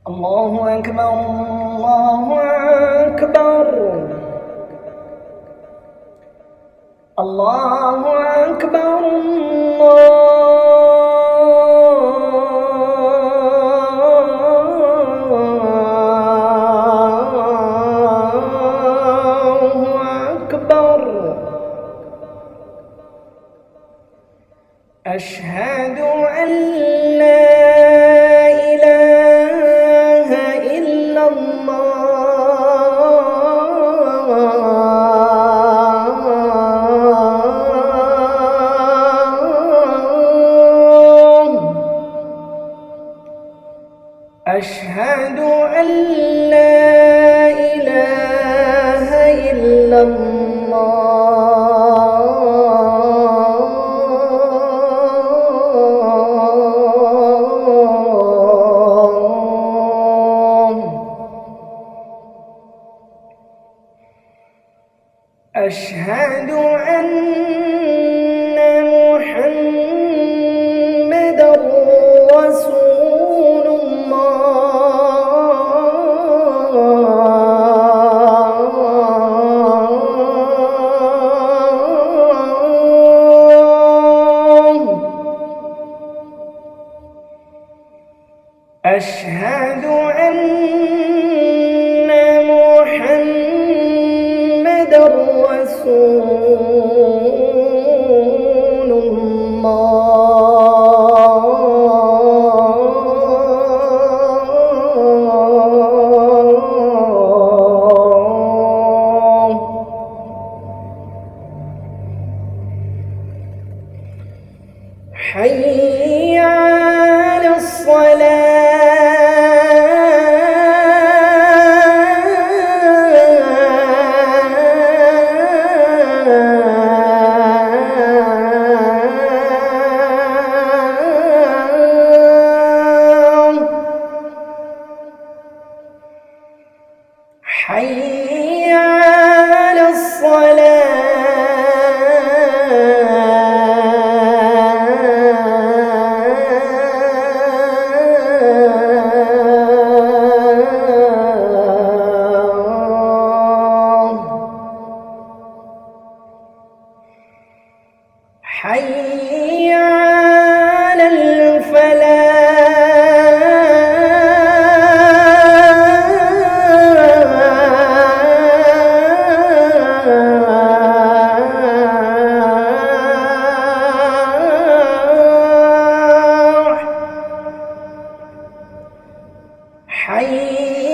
الله أكبر الله أكبر الله أكبر الله أكبر. أشهد أن لا إله إلا الله. أشهد أن لا إله إلا الله. أشهد أن محمدًا رسول الله. أشهد أن محمدًا رسول الله. حي على الصلاة. حي على الصلاة. حي على الفلاح. حي